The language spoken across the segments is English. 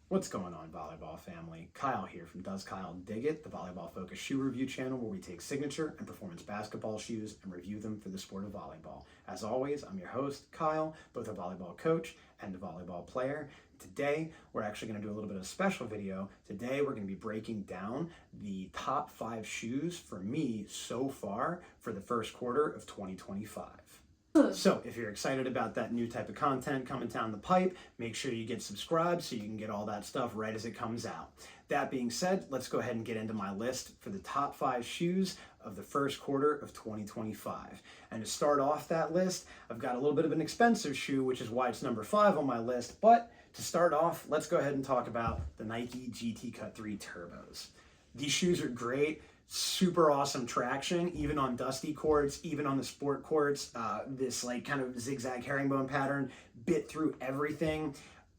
What's going on, volleyball family? Kyle here from Does Kyle Dig It, the volleyball focused shoe review channel where we take signature and performance basketball shoes and review them for the sport of volleyball. As always, I'm your host, Kyle, both a volleyball coach and a volleyball player. Today, we're actually going to do a little bit of a special video. Today, we're going to be breaking down the top 5 shoes for me so far for the first quarter of 2025. So if you're excited about that new type of content coming down the pipe, make sure you get subscribed so you can get all that stuff right as it comes out. That being said, let's go ahead and get into my list for the top 5 shoes of the first quarter of 2025. And to start off that list, I've got a little bit of an expensive shoe, which is why it's number 5 on my list. But to start off, let's go ahead and talk about the Nike GT Cut 3 Turbos. These shoes are great. Super awesome traction, even on dusty courts, even on the sport courts. This like kind of zigzag herringbone pattern bit through everything.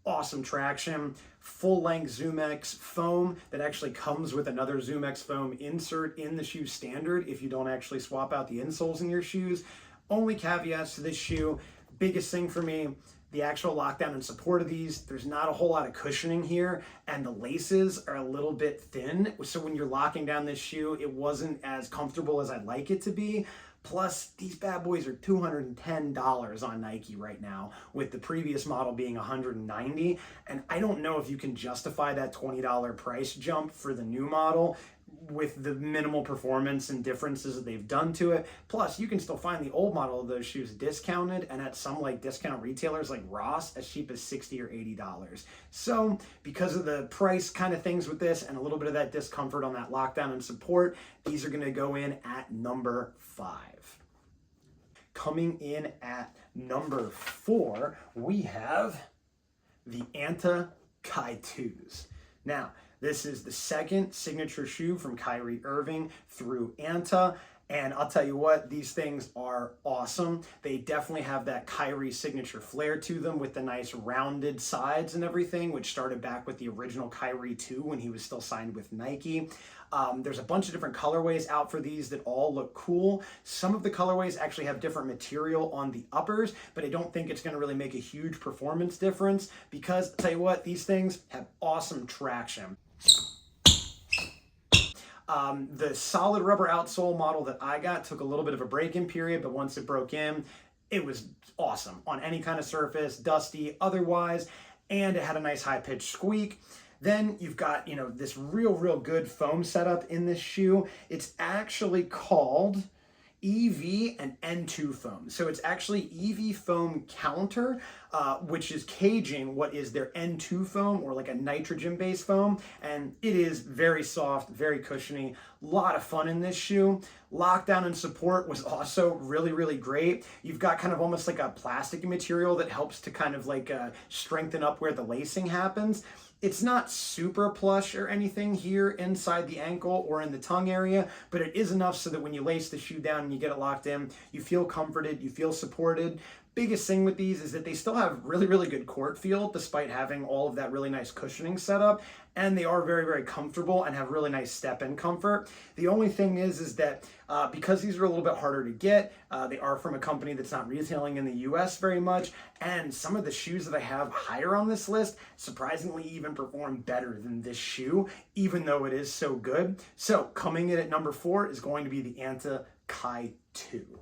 Awesome traction, full length ZoomX foam that actually comes with another ZoomX foam insert in the shoe standard if you don't actually swap out the insoles in your shoes. Only caveats to this shoe, biggest thing for me, the actual lockdown and support of these, there's not a whole lot of cushioning here, and the laces are a little bit thin. So when you're locking down this shoe, it wasn't as comfortable as I'd like it to be. Plus, these bad boys are $210 on Nike right now, with the previous model being $190. And I don't know if you can justify that $20 price jump for the new model with the minimal performance and differences that they've done to it. Plus, you can still find the old model of those shoes discounted and at some like discount retailers like Ross as cheap as $60 or $80. So because of the price kind of things with this and a little bit of that discomfort on that lockdown and support, these are going to go in at number 5. Coming in at number 4, we have the Anta Kai 2s. Now, this is the second signature shoe from Kyrie Irving through Anta. And I'll tell you what, these things are awesome. They definitely have that Kyrie signature flair to them with the nice rounded sides and everything, which started back with the original Kyrie 2 when he was still signed with Nike. There's a bunch of different colorways out for these that all look cool. Some of the colorways actually have different material on the uppers, but I don't think it's going to really make a huge performance difference because, I'll tell you what, these things have awesome traction. The solid rubber outsole model that I got took a little bit of a break-in period, but once it broke in, it was awesome on any kind of surface, dusty, otherwise, and it had a nice high-pitched squeak. Then you've got, this real good foam setup in this shoe. It's actually called EV and N2 foam. So it's actually EV foam counter, which is caging what is their N2 foam, or like a nitrogen-based foam. And it is very soft, very cushiony. A lot of fun in this shoe. Lockdown and support was also really great. You've got kind of almost like a plastic material that helps to kind of like strengthen up where the lacing happens. It's not super plush or anything here inside the ankle or in the tongue area, but it is enough so that when you lace the shoe down and you get it locked in, you feel comforted, you feel supported. Biggest thing with these is that they still have really good court feel despite having all of that really nice cushioning setup, and they are very comfortable and have really nice step-in comfort. The only thing is that because these are a little bit harder to get, they are from a company that's not retailing in the US very much, and some of the shoes that I have higher on this list surprisingly even perform better than this shoe, even though it is so good. So coming in at number 4 is going to be the Anta Kai 2.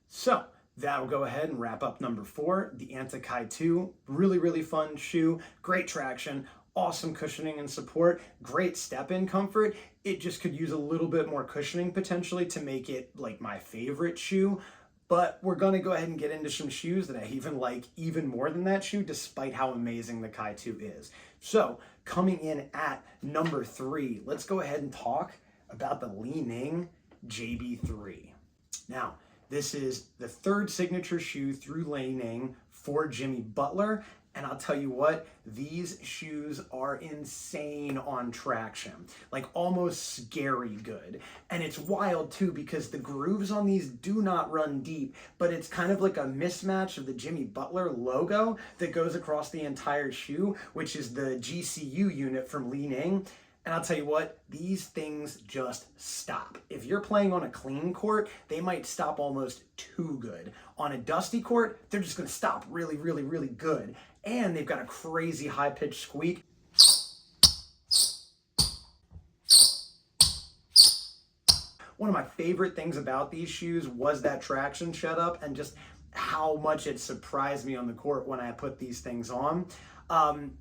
So that'll go ahead and wrap up number 4, the Anta Kai 2. Really fun shoe, great traction, awesome cushioning and support, great step-in comfort. It just could use a little bit more cushioning potentially to make it like my favorite shoe. But we're going to go ahead and get into some shoes that I even like even more than that shoe, despite how amazing the Kai 2 is. So coming in at number 3, let's go ahead and talk about the Li-Ning JB3. Now, this is the 3rd signature shoe through Li-Ning for Jimmy Butler. And I'll tell you what, these shoes are insane on traction, like almost scary good. And it's wild too because the grooves on these do not run deep, but it's kind of like a mismatch of the Jimmy Butler logo that goes across the entire shoe, which is the GCU unit from Li-Ning. And I'll tell you what, these things just stop. If you're playing on a clean court, they might stop almost too good. On a dusty court, they're just gonna stop really good. And they've got a crazy high-pitched squeak. One of my favorite things about these shoes was that traction setup and just how much it surprised me on the court when I put these things on.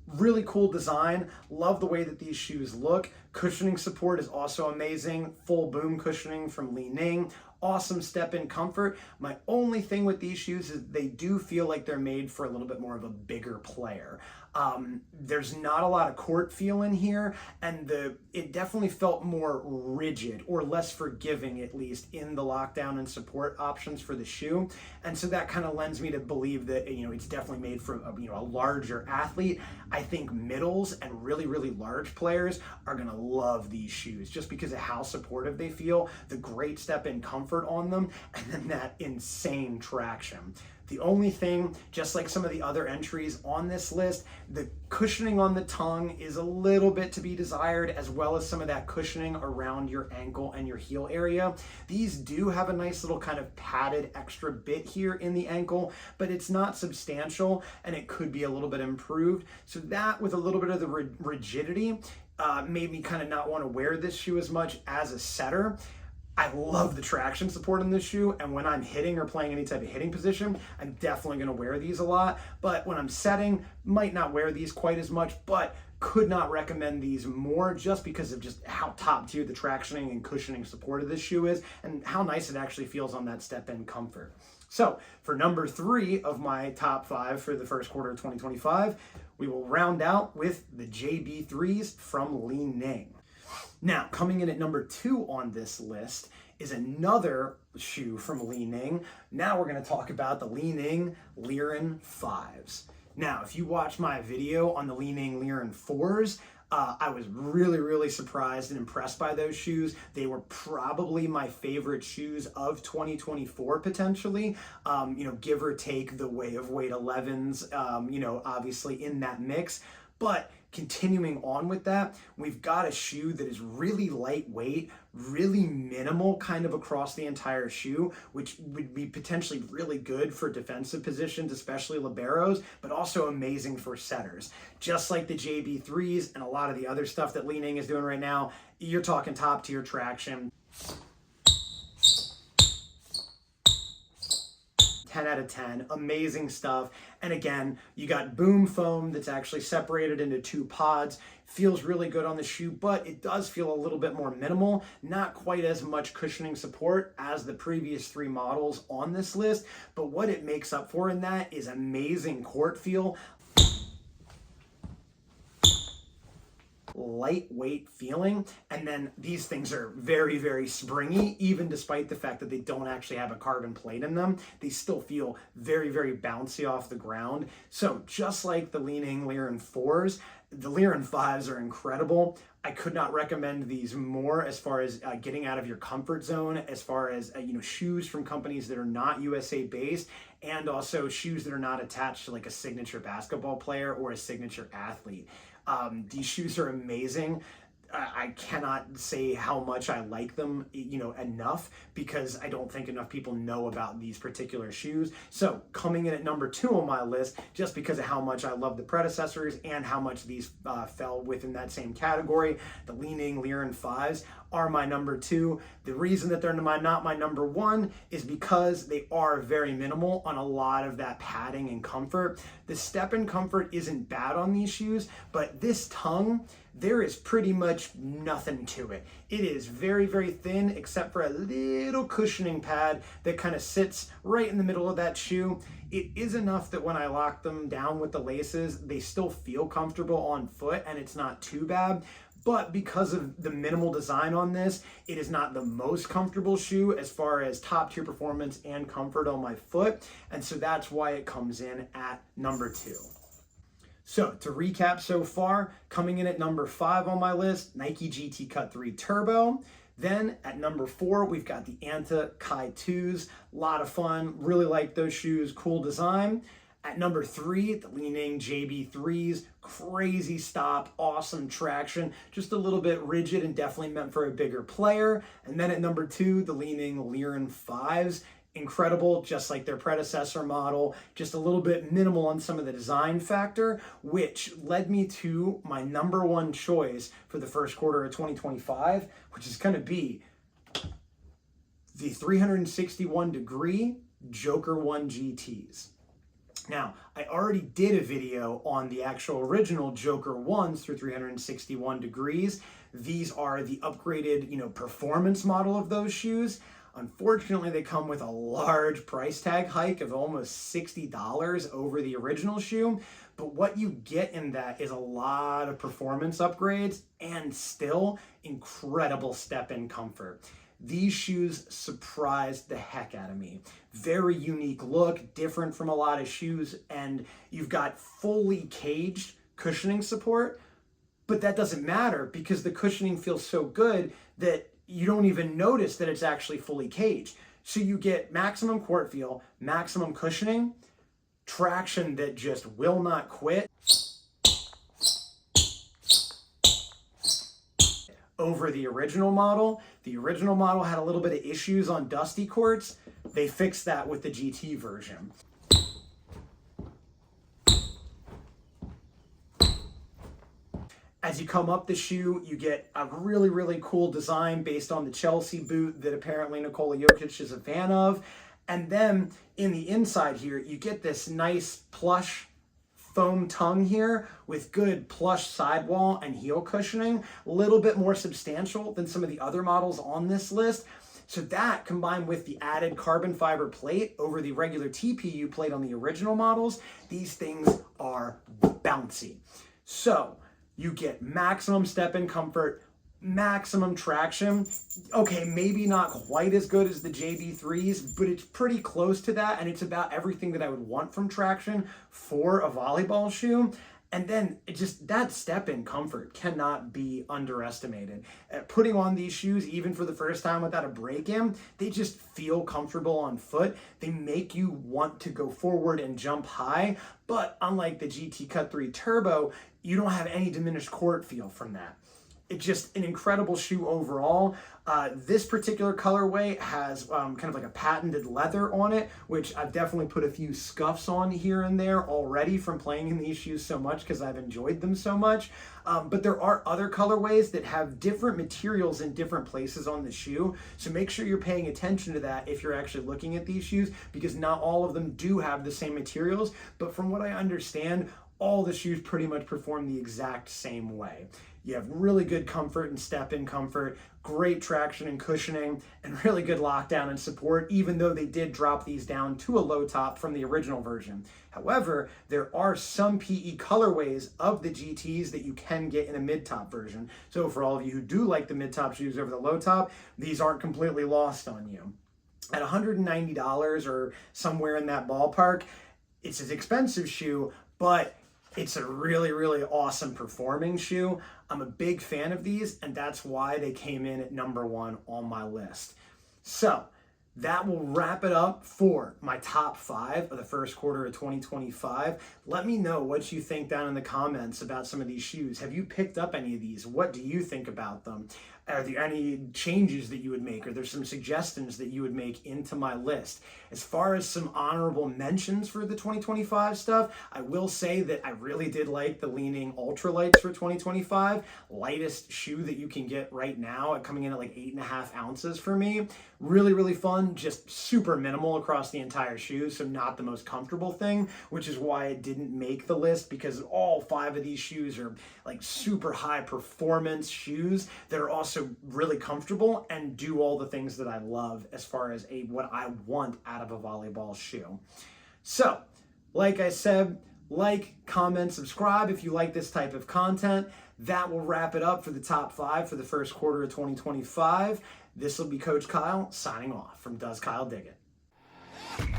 Really cool design. Love the way that these shoes look. Cushioning support is also amazing. Full boom cushioning from Li Ning. Awesome step-in comfort. My only thing with these shoes is they do feel like they're made for a little bit more of a bigger player. There's not a lot of court feel in here, and it definitely felt more rigid or less forgiving, at least in the lockdown and support options for the shoe. And so that kind of lends me to believe that, it's definitely made for a larger athlete. I think middles and really, really large players are going to love these shoes just because of how supportive they feel, the great step-in comfort on them, and then that insane traction. The only thing, just like some of the other entries on this list, the cushioning on the tongue is a little bit to be desired, as well as some of that cushioning around your ankle and your heel area. These do have a nice little kind of padded extra bit here in the ankle, but it's not substantial and it could be a little bit improved. So that, with a little bit of the rigidity, made me kind of not want to wear this shoe as much as a setter. I love the traction support in this shoe, and when I'm hitting or playing any type of hitting position, I'm definitely going to wear these a lot. But when I'm setting, might not wear these quite as much, but could not recommend these more just because of just how top tier the tractioning and cushioning support of this shoe is and how nice it actually feels on that step-in comfort. So for number 3 of my top 5 for the first quarter of 2025, we will round out with the JB3s from Li Ning. Now, coming in at number 2 on this list is another shoe from Li Ning. Now we're going to talk about the Li Ning Liren 5s. Now, if you watch my video on the Li Ning Liren 4s, I was really, really surprised and impressed by those shoes. They were probably my favorite shoes of 2024, potentially. Give or take the Way of Weight 11s, obviously in that mix. But continuing on with that, we've got a shoe that is really lightweight, really minimal kind of across the entire shoe, which would be potentially really good for defensive positions, especially liberos, but also amazing for setters. Just like the JB3s and a lot of the other stuff that Li Ning is doing right now, you're talking top tier traction. 10 out of 10, amazing stuff. And again, you got boom foam that's actually separated into 2 pods. Feels really good on the shoe, but it does feel a little bit more minimal, not quite as much cushioning support as the previous 3 models on this list. But what it makes up for in that is amazing court feel, lightweight feeling, and then these things are very, very springy, even despite the fact that they don't actually have a carbon plate in them. They still feel very, very bouncy off the ground. So just like the Li Ning Liren 4s, the Liren 5s are incredible. I could not recommend these more as far as getting out of your comfort zone, as far as shoes from companies that are not USA based, and also shoes that are not attached to like a signature basketball player or a signature athlete. These shoes are amazing. I cannot say how much I like them, enough, because I don't think enough people know about these particular shoes. So coming in at number 2 on my list, just because of how much I love the predecessors and how much these fell within that same category, the Li Ning Liren 5s are my number 2. The reason that they're not my number 1 is because they are very minimal on a lot of that padding and comfort. The step-in comfort isn't bad on these shoes, but this tongue, there is pretty much nothing to it. It is very, very thin, except for a little cushioning pad that kind of sits right in the middle of that shoe. It is enough that when I lock them down with the laces, they still feel comfortable on foot and it's not too bad. But because of the minimal design on this, it is not the most comfortable shoe as far as top tier performance and comfort on my foot. And so that's why it comes in at number 2. So to recap so far, coming in at number 5 on my list, Nike GT Cut 3 Turbo. Then at number 4, we've got the Anta Kai 2s. A lot of fun, really like those shoes, cool design. At number 3, the Li Ning JB3s, crazy stop, awesome traction, just a little bit rigid and definitely meant for a bigger player. And then at number 2, the Li Ning Liren 5s, incredible, just like their predecessor model, just a little bit minimal on some of the design factor, which led me to my number 1 choice for the first quarter of 2025, which is going to be the 361 degree Joker 1 GTs. Now, I already did a video on the actual original Joker 1s through 361 degrees. These are the upgraded, performance model of those shoes. Unfortunately, they come with a large price tag hike of almost $60 over the original shoe. But what you get in that is a lot of performance upgrades and still incredible step-in comfort. These shoes surprised the heck out of me. Very unique look, different from a lot of shoes, and you've got fully caged cushioning support, but that doesn't matter because the cushioning feels so good that you don't even notice that it's actually fully caged. So you get maximum court feel, maximum cushioning, traction that just will not quit over the original model. The original model had a little bit of issues on dusty courts. They fixed that with the GT version. As you come up the shoe, you get a really, really cool design based on the Chelsea boot that apparently Nikola Jokic is a fan of. And then in the inside here, you get this nice plush foam tongue here with good plush sidewall and heel cushioning, a little bit more substantial than some of the other models on this list. So that combined with the added carbon fiber plate over the regular TPU plate on the original models, these things are bouncy. So you get maximum step-in comfort, maximum traction. Okay, maybe not quite as good as the JB3s, but it's pretty close to that, and it's about everything that I would want from traction for a volleyball shoe. And then that step-in comfort cannot be underestimated. Putting on these shoes, even for the first time without a break-in, they just feel comfortable on foot. They make you want to go forward and jump high, but unlike the GT Cut 3 Turbo, you don't have any diminished court feel from that. It's just an incredible shoe overall. This particular colorway has kind of like a patented leather on it, which I've definitely put a few scuffs on here and there already from playing in these shoes so much because I've enjoyed them so much. But there are other colorways that have different materials in different places on the shoe. So make sure you're paying attention to that if you're actually looking at these shoes, because not all of them do have the same materials. But from what I understand, all the shoes pretty much perform the exact same way. You have really good comfort and step-in comfort, great traction and cushioning, and really good lockdown and support, even though they did drop these down to a low top from the original version. However, there are some PE colorways of the GTs that you can get in a mid-top version. So for all of you who do like the mid-top shoes over the low top, these aren't completely lost on you. At $190 or somewhere in that ballpark, it's an expensive shoe, but it's a really, really awesome performing shoe. I'm a big fan of these, and that's why they came in at #1 on my list. So that will wrap it up for my top 5 of the first quarter of 2025. Let me know what you think down in the comments about some of these shoes. Have you picked up any of these? What do you think about them? Are there any changes that you would make? Are there some suggestions that you would make into my list? As far as some honorable mentions for the 2025 stuff, I will say that I really did like the Leaning Ultralights for 2025. Lightest shoe that you can get right now, coming in at like 8.5 ounces for me. Really, really fun, just super minimal across the entire shoe, so not the most comfortable thing, which is why it didn't make the list, because all 5 of these shoes are like super high performance shoes that are also really comfortable and do all the things that I love as far as what I want out of a volleyball shoe. So, like I said, like, comment, subscribe if you like this type of content. That will wrap it up for the top 5 for the first quarter of 2025. This will be Coach Kyle signing off from Does Kyle Dig It?